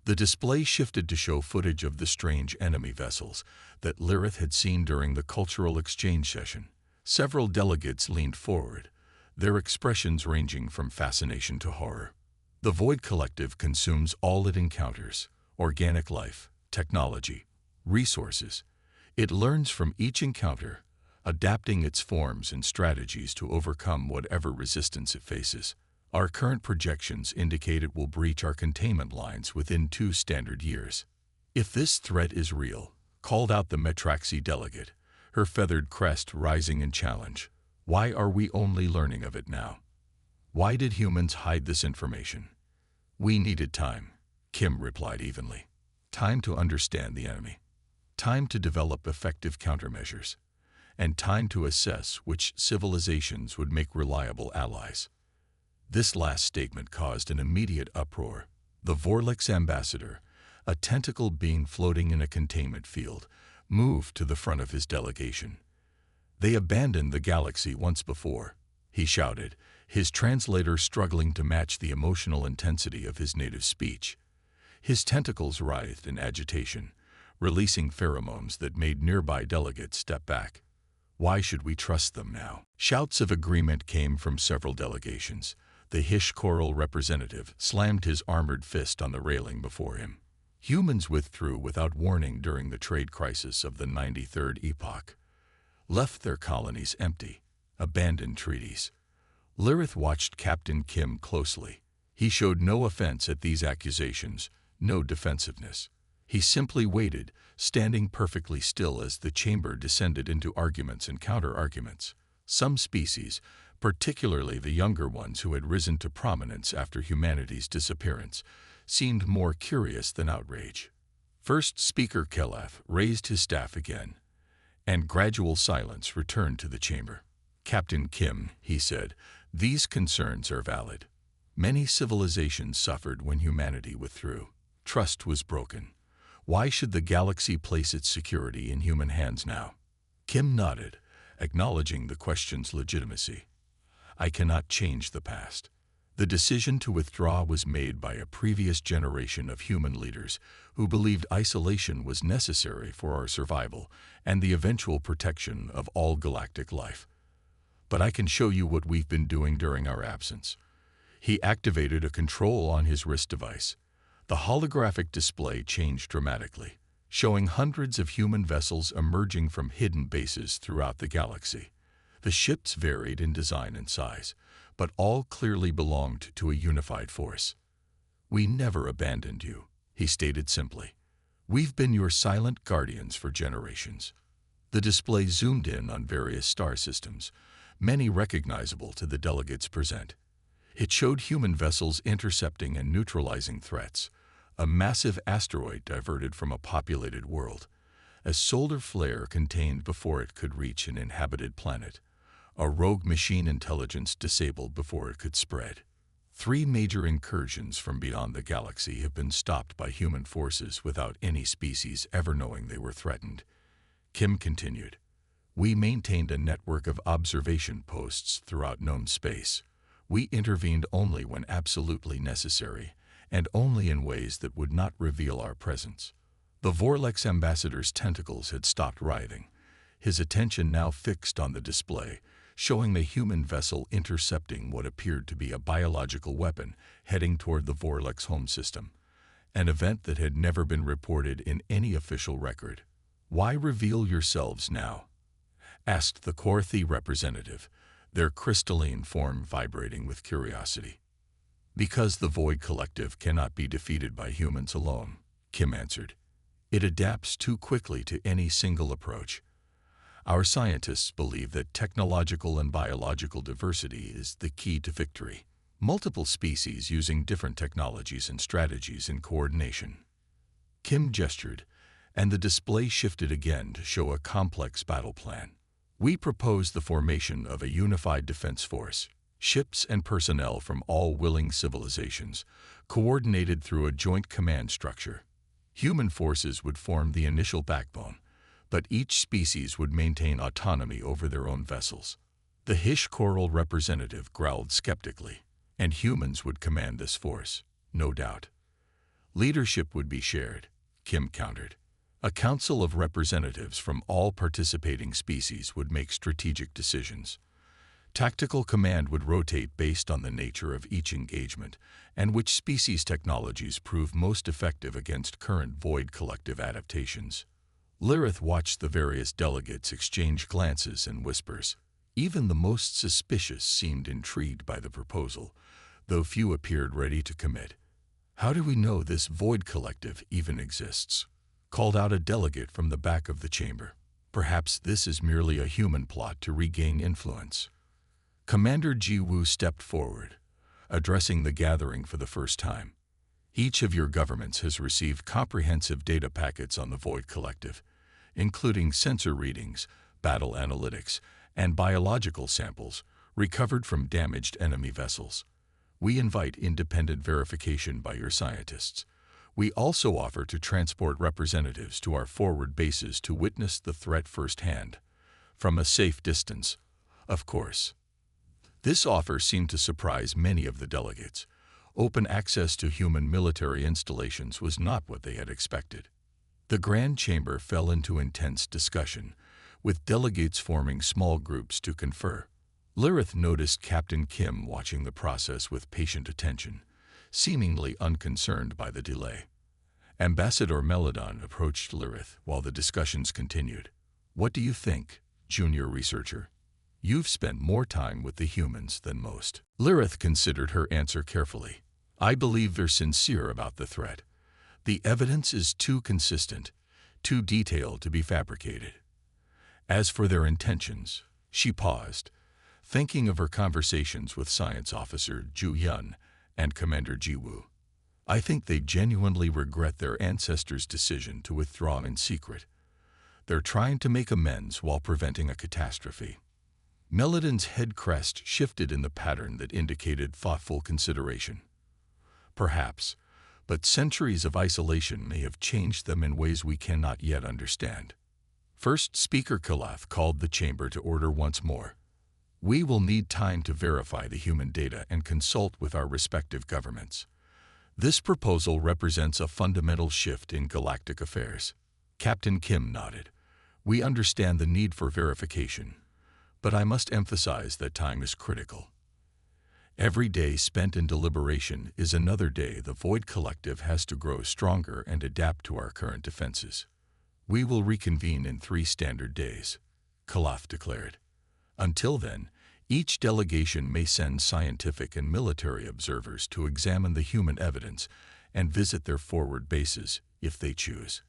Speaker 1: The display shifted to show footage of the strange enemy vessels that Lirith had seen during the cultural exchange session. Several delegates leaned forward, their expressions ranging from fascination to horror. The Void Collective consumes all it encounters: organic life, technology, resources. It learns from each encounter, adapting its forms and strategies to overcome whatever resistance it faces. Our current projections indicate it will breach our containment lines within 2 standard years. If this threat is real, called out the Metraxi delegate, her feathered crest rising in challenge, why are we only learning of it now? Why did humans hide this information? We needed time, Kim replied evenly. Time to understand the enemy. Time to develop effective countermeasures. And time to assess which civilizations would make reliable allies. This last statement caused an immediate uproar. The Vorlix ambassador, a tentacle being floating in a containment field, moved to the front of his delegation. They abandoned the galaxy once before, he shouted, his translator struggling to match the emotional intensity of his native speech. His tentacles writhed in agitation, releasing pheromones that made nearby delegates step back. Why should we trust them now? Shouts of agreement came from several delegations. The Hish Coral representative slammed his armored fist on the railing before him. Humans withdrew without warning during the trade crisis of the 93rd epoch. Left their colonies empty, abandoned treaties. Lirith watched Captain Kim closely. He showed no offense at these accusations, no defensiveness. He simply waited, standing perfectly still as the chamber descended into arguments and counter-arguments. Some species, particularly the younger ones who had risen to prominence after humanity's disappearance, seemed more curious than outraged. First Speaker Kelaf raised his staff again, and gradual silence returned to the chamber. Captain Kim, he said, these concerns are valid. Many civilizations suffered when humanity withdrew. Trust was broken. Why should the galaxy place its security in human hands now? Kim nodded, acknowledging the question's legitimacy. I cannot change the past. The decision to withdraw was made by a previous generation of human leaders who believed isolation was necessary for our survival and the eventual protection of all galactic life. But I can show you what we've been doing during our absence. He activated a control on his wrist device. The holographic display changed dramatically, showing hundreds of human vessels emerging from hidden bases throughout the galaxy. The ships varied in design and size, but all clearly belonged to a unified force. We never abandoned you, he stated simply. We've been your silent guardians for generations. The display zoomed in on various star systems, many recognizable to the delegates present. It showed human vessels intercepting and neutralizing threats, a massive asteroid diverted from a populated world, a solar flare contained before it could reach an inhabited planet, a rogue machine intelligence disabled before it could spread. 3 major incursions from beyond the galaxy have been stopped by human forces without any species ever knowing they were threatened. Kim continued, we maintained a network of observation posts throughout known space. We intervened only when absolutely necessary, and only in ways that would not reveal our presence. The Vorlex ambassador's tentacles had stopped writhing, his attention now fixed on the display, showing the human vessel intercepting what appeared to be a biological weapon heading toward the Vorlex home system, an event that had never been reported in any official record. Why reveal yourselves now? Asked the Korthi representative, their crystalline form vibrating with curiosity. Because the Void Collective cannot be defeated by humans alone, Kim answered. It adapts too quickly to any single approach. Our scientists believe that technological and biological diversity is the key to victory. Multiple species using different technologies and strategies in coordination. Kim gestured, and the display shifted again to show a complex battle plan. We propose the formation of a unified defense force, ships and personnel from all willing civilizations, coordinated through a joint command structure. Human forces would form the initial backbone, but each species would maintain autonomy over their own vessels. The Hish Coral representative growled skeptically, and humans would command this force, no doubt. Leadership would be shared, Kim countered. A council of representatives from all participating species would make strategic decisions. Tactical command would rotate based on the nature of each engagement and which species' technologies prove most effective against current Void Collective adaptations. Lirith watched the various delegates exchange glances and whispers. Even the most suspicious seemed intrigued by the proposal, though few appeared ready to commit. "How do we know this Void Collective even exists?" called out a delegate from the back of the chamber. "Perhaps this is merely a human plot to regain influence." Commander Ji Woo stepped forward, addressing the gathering for the first time. "Each of your governments has received comprehensive data packets on the Void Collective, including sensor readings, battle analytics, and biological samples recovered from damaged enemy vessels. We invite independent verification by your scientists. We also offer to transport representatives to our forward bases to witness the threat firsthand, from a safe distance, of course." This offer seemed to surprise many of the delegates. Open access to human military installations was not what they had expected. The Grand Chamber fell into intense discussion, with delegates forming small groups to confer. Lirith noticed Captain Kim watching the process with patient attention, seemingly unconcerned by the delay. Ambassador Meladon approached Lirith while the discussions continued. "What do you think, junior researcher? You've spent more time with the humans than most." Lirith considered her answer carefully. "I believe they're sincere about the threat. The evidence is too consistent, too detailed to be fabricated. As for their intentions," she paused, thinking of her conversations with Science Officer Ju Yun and Commander Ji Woo. "I think they genuinely regret their ancestors' decision to withdraw in secret. They're trying to make amends while preventing a catastrophe." Meladon's head crest shifted in the pattern that indicated thoughtful consideration. "Perhaps, but centuries of isolation may have changed them in ways we cannot yet understand." First Speaker Kalath called the chamber to order once more. "We will need time to verify the human data and consult with our respective governments. This proposal represents a fundamental shift in galactic affairs." Captain Kim nodded. "We understand the need for verification, but I must emphasize that time is critical. Every day spent in deliberation is another day the Void Collective has to grow stronger and adapt to our current defenses. We will reconvene in 3 standard days," Kalath declared. "Until then, each delegation may send scientific and military observers to examine the human evidence and visit their forward bases if they choose."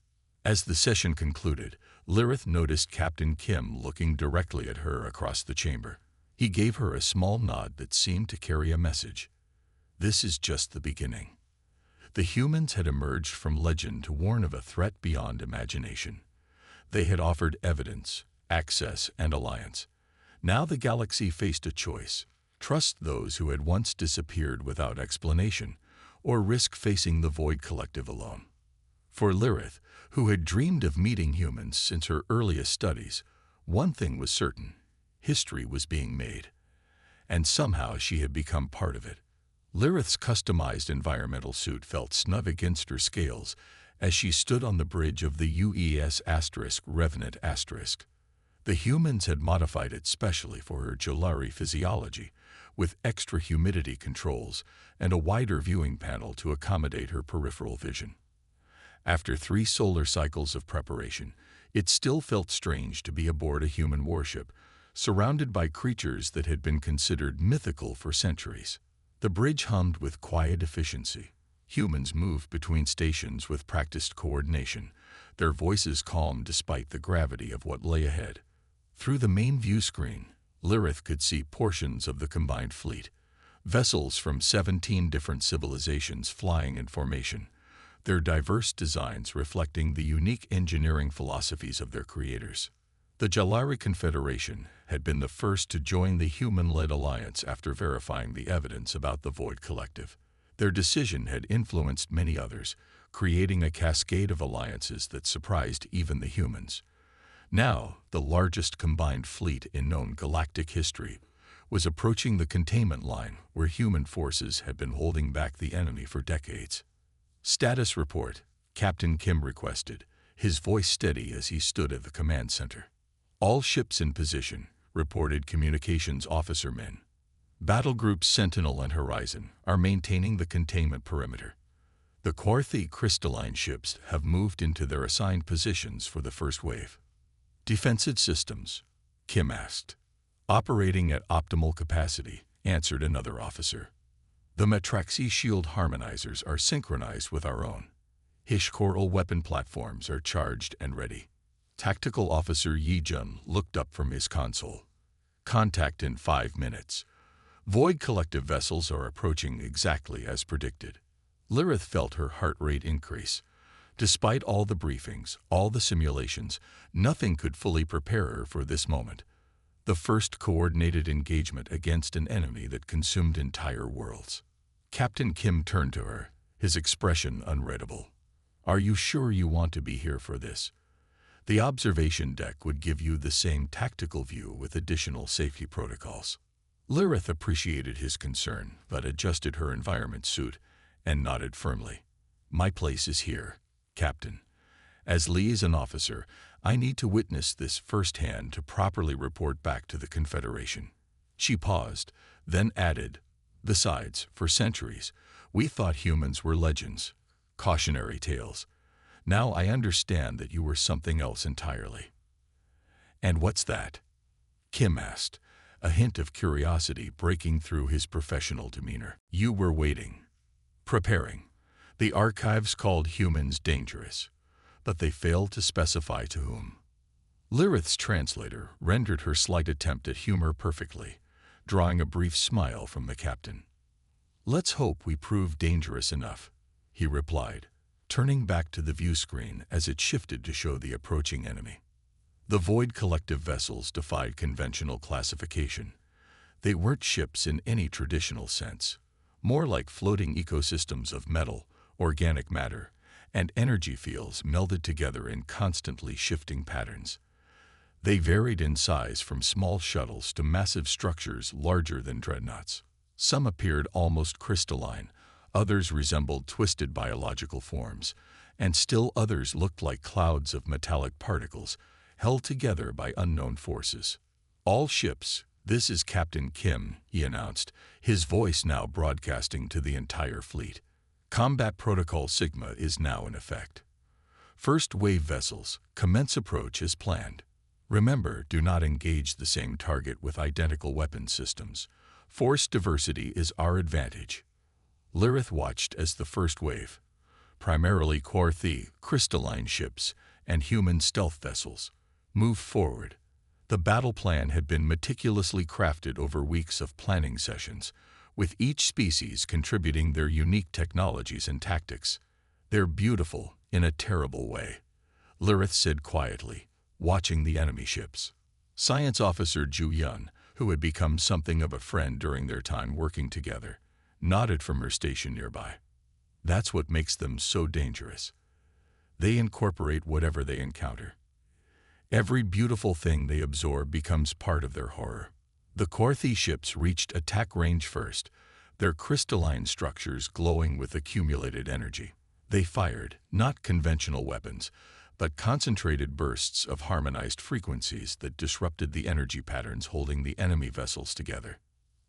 Speaker 1: As the session concluded, Lirith noticed Captain Kim looking directly at her across the chamber. He gave her a small nod that seemed to carry a message. This is just the beginning. The humans had emerged from legend to warn of a threat beyond imagination. They had offered evidence, access, and alliance. Now the galaxy faced a choice: trust those who had once disappeared without explanation, or risk facing the Void Collective alone. For Lirith, who had dreamed of meeting humans since her earliest studies, one thing was certain: history was being made. And somehow she had become part of it. Lirith's customized environmental suit felt snug against her scales as she stood on the bridge of the UES Revenant *. The humans had modified it specially for her Jalari physiology, with extra humidity controls and a wider viewing panel to accommodate her peripheral vision. After 3 solar cycles of preparation, it still felt strange to be aboard a human warship, surrounded by creatures that had been considered mythical for centuries. The bridge hummed with quiet efficiency. Humans moved between stations with practiced coordination, their voices calm despite the gravity of what lay ahead. Through the main view screen, Lirith could see portions of the combined fleet, vessels from 17 different civilizations flying in formation, their diverse designs reflecting the unique engineering philosophies of their creators. The Jalari Confederation had been the first to join the human-led alliance after verifying the evidence about the Void Collective. Their decision had influenced many others, creating a cascade of alliances that surprised even the humans. Now, the largest combined fleet in known galactic history was approaching the containment line where human forces had been holding back the enemy for decades. "Status report," Captain Kim requested, his voice steady as he stood at the command center. "All ships in position," reported Communications Officer Min. "Battle groups Sentinel and Horizon are maintaining the containment perimeter. The Quarthy crystalline ships have moved into their assigned positions for the first wave." "Defensive systems?" Kim asked. "Operating at optimal capacity," answered another officer. "The Matraxi shield harmonizers are synchronized with our own. Hishkoral weapon platforms are charged and ready." Tactical Officer Yi-jun looked up from his console. "Contact in 5 minutes. Void collective vessels are approaching exactly as predicted." Lirith felt her heart rate increase. Despite all the briefings, all the simulations, nothing could fully prepare her for this moment. The first coordinated engagement against an enemy that consumed entire worlds. Captain Kim turned to her, his expression unreadable. "Are you sure you want to be here for this? The observation deck would give you the same tactical view with additional safety protocols." Lirith appreciated his concern, but adjusted her environment suit and nodded firmly. "My place is here, Captain. As liaison officer, I need to witness this firsthand to properly report back to the Confederation." She paused, then added, "Besides, for centuries, we thought humans were legends, cautionary tales. Now I understand that you were something else entirely." "And what's that?" Kim asked, a hint of curiosity breaking through his professional demeanor. "You were waiting, preparing. The archives called humans dangerous, but they failed to specify to whom." Lirith's translator rendered her slight attempt at humor perfectly, drawing a brief smile from the captain. "Let's hope we prove dangerous enough," he replied, turning back to the view screen as it shifted to show the approaching enemy. The Void collective vessels defied conventional classification. They weren't ships in any traditional sense, more like floating ecosystems of metal, organic matter, and energy fields melded together in constantly shifting patterns. They varied in size from small shuttles to massive structures larger than dreadnoughts. Some appeared almost crystalline, others resembled twisted biological forms, and still others looked like clouds of metallic particles held together by unknown forces. "All ships, this is Captain Kim," he announced, his voice now broadcasting to the entire fleet. "Combat Protocol Sigma is now in effect. First wave vessels, commence approach as planned. Remember, do not engage the same target with identical weapon systems. Force diversity is our advantage." Lirith watched as the first wave, primarily Quarthy crystalline ships and human stealth vessels, moved forward. The battle plan had been meticulously crafted over weeks of planning sessions, with each species contributing their unique technologies and tactics. "They're beautiful in a terrible way," Lirith said quietly, watching the enemy ships. Science Officer Ju Yun, who had become something of a friend during their time working together, nodded from her station nearby. "That's what makes them so dangerous. They incorporate whatever they encounter. Every beautiful thing they absorb becomes part of their horror." The Quarthy ships reached attack range first, their crystalline structures glowing with accumulated energy. They fired, not conventional weapons, but concentrated bursts of harmonized frequencies that disrupted the energy patterns holding the enemy vessels together.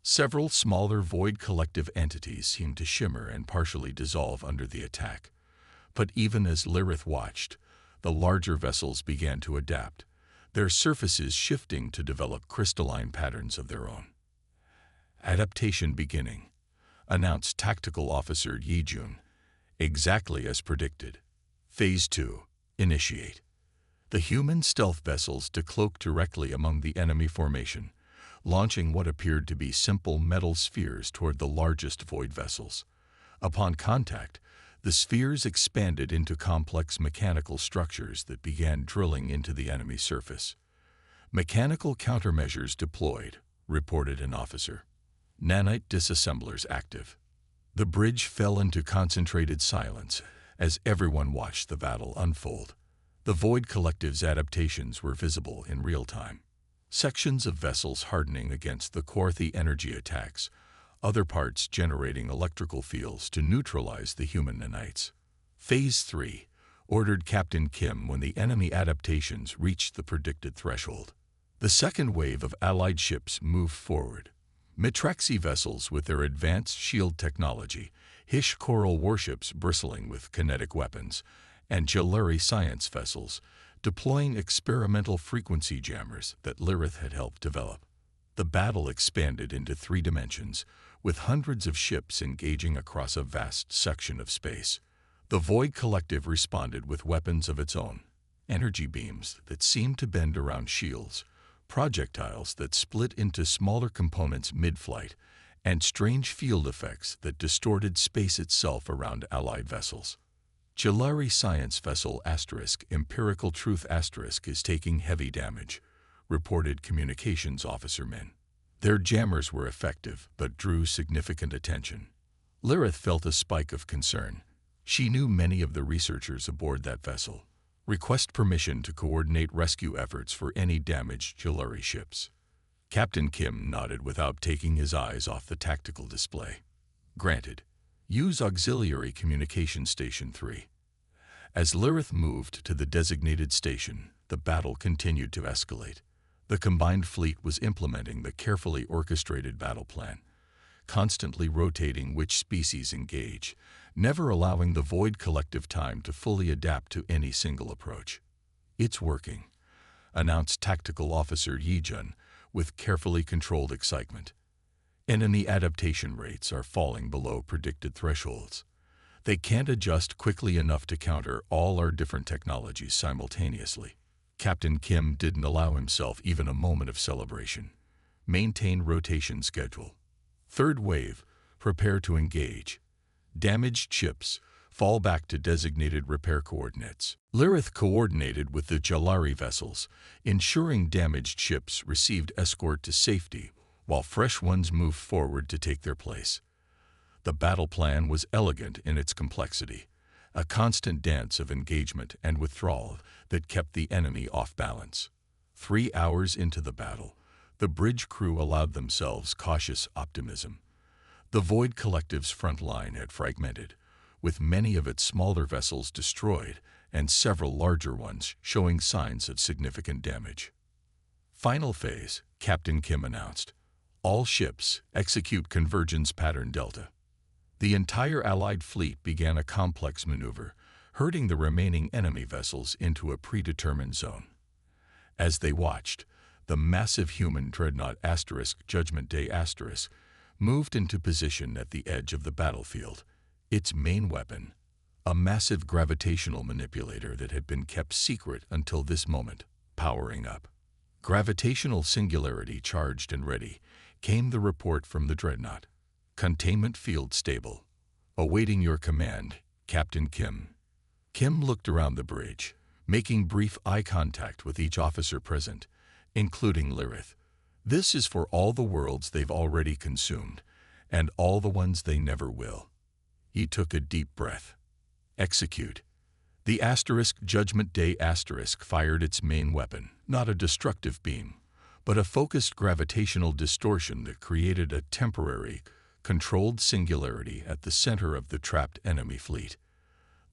Speaker 1: Several smaller Void collective entities seemed to shimmer and partially dissolve under the attack. But even as Lirith watched, the larger vessels began to adapt, their surfaces shifting to develop crystalline patterns of their own. "Adaptation beginning," announced Tactical Officer Yi-jun. "Exactly as predicted. Phase 2. Initiate." The human stealth vessels decloaked directly among the enemy formation, launching what appeared to be simple metal spheres toward the largest Void vessels. Upon contact, the spheres expanded into complex mechanical structures that began drilling into the enemy surface. "Mechanical countermeasures deployed," reported an officer. "Nanite disassemblers active." The bridge fell into concentrated silence as everyone watched the battle unfold. The Void Collective's adaptations were visible in real time. Sections of vessels hardening against the Quarthy energy attacks, other parts generating electrical fields to neutralize the human nanites. Phase 3 ordered Captain Kim when the enemy adaptations reached the predicted threshold. The second wave of Allied ships moved forward. Mitraxi vessels with their advanced shield technology, Hish coral warships bristling with kinetic weapons, and Jaluri science vessels deploying experimental frequency jammers that Lirith had helped develop. The battle expanded into 3 dimensions, with hundreds of ships engaging across a vast section of space. The Void Collective responded with weapons of its own, energy beams that seemed to bend around shields, projectiles that split into smaller components mid-flight, and strange field effects that distorted space itself around Allied vessels. Jalari Science Vessel * Empirical Truth * is taking heavy damage, reported Communications Officer Min. Their jammers were effective, but drew significant attention. Lirith felt a spike of concern. She knew many of the researchers aboard that vessel. Request permission to coordinate rescue efforts for any damaged Jaluri ships. Captain Kim nodded without taking his eyes off the tactical display. Granted. Use Auxiliary Communication Station 3. As Lirith moved to the designated station, the battle continued to escalate. The combined fleet was implementing the carefully orchestrated battle plan, constantly rotating which species engage, never allowing the Void Collective time to fully adapt to any single approach. "It's working," announced Tactical Officer Yijun with carefully controlled excitement. "Enemy adaptation rates are falling below predicted thresholds. They can't adjust quickly enough to counter all our different technologies simultaneously." Captain Kim didn't allow himself even a moment of celebration. "Maintain rotation schedule. Third wave, prepare to engage. Damaged ships, fall back to designated repair coordinates." Lirith coordinated with the Jalari vessels, ensuring damaged ships received escort to safety, while fresh ones moved forward to take their place. The battle plan was elegant in its complexity, a constant dance of engagement and withdrawal that kept the enemy off balance. 3 hours into the battle, the bridge crew allowed themselves cautious optimism. The Void Collective's front line had fragmented, with many of its smaller vessels destroyed and several larger ones showing signs of significant damage. "Final phase," Captain Kim announced. "All ships execute Convergence Pattern Delta." The entire Allied fleet began a complex maneuver, herding the remaining enemy vessels into a predetermined zone. As they watched, the massive human dreadnought * Judgment Day * moved into position at the edge of the battlefield. Its main weapon, a massive gravitational manipulator that had been kept secret until this moment, powering up. "Gravitational singularity charged and ready," came the report from the dreadnought. "Containment field stable. Awaiting your command, Captain Kim." Kim looked around the bridge, making brief eye contact with each officer present, including Lirith. "This is for all the worlds they've already consumed, and all the ones they never will." He took a deep breath. "Execute." The * Judgment Day * fired its main weapon, not a destructive beam, but a focused gravitational distortion that created a temporary, controlled singularity at the center of the trapped enemy fleet.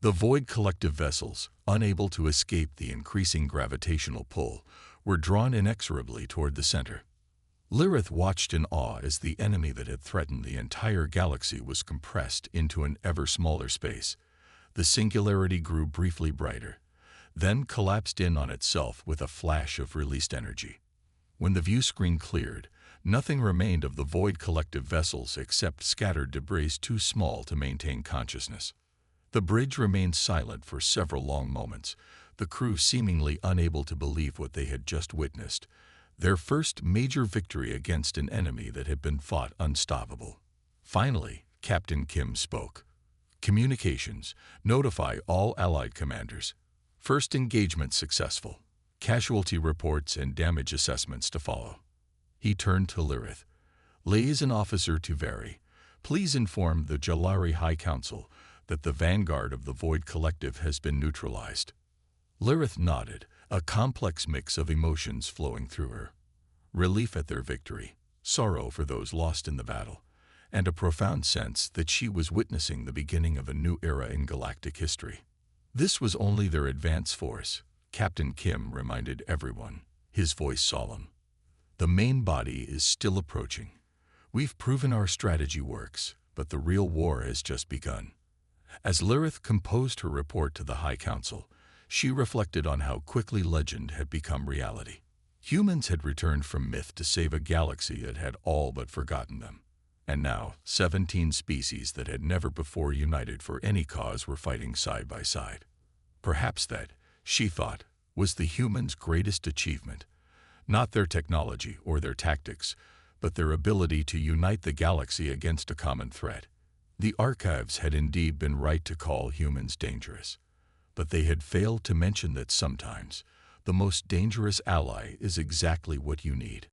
Speaker 1: The Void Collective vessels, unable to escape the increasing gravitational pull, were drawn inexorably toward the center. Lirith watched in awe as the enemy that had threatened the entire galaxy was compressed into an ever smaller space. The singularity grew briefly brighter, then collapsed in on itself with a flash of released energy. When the view screen cleared, nothing remained of the Void Collective vessels except scattered debris too small to maintain consciousness. The bridge remained silent for several long moments, the crew seemingly unable to believe what they had just witnessed, their first major victory against an enemy that had been fought unstoppable. Finally, Captain Kim spoke. "Communications, notify all Allied commanders. First engagement successful. Casualty reports and damage assessments to follow." He turned to Lirith. "Liaison Officer Tuveri, please inform the Jalari High Council that the vanguard of the Void Collective has been neutralized." Lirith nodded, a complex mix of emotions flowing through her. Relief at their victory, sorrow for those lost in the battle, and a profound sense that she was witnessing the beginning of a new era in galactic history. This was only their advance force, Captain Kim reminded everyone, his voice solemn. The main body is still approaching. We've proven our strategy works, but the real war has just begun. As Lirith composed her report to the High Council, she reflected on how quickly legend had become reality. Humans had returned from myth to save a galaxy that had all but forgotten them. And now, 17 species that had never before united for any cause were fighting side by side. Perhaps that, she thought, was the humans' greatest achievement. Not their technology or their tactics, but their ability to unite the galaxy against a common threat. The archives had indeed been right to call humans dangerous, but they had failed to mention that sometimes the most dangerous ally is exactly what you need.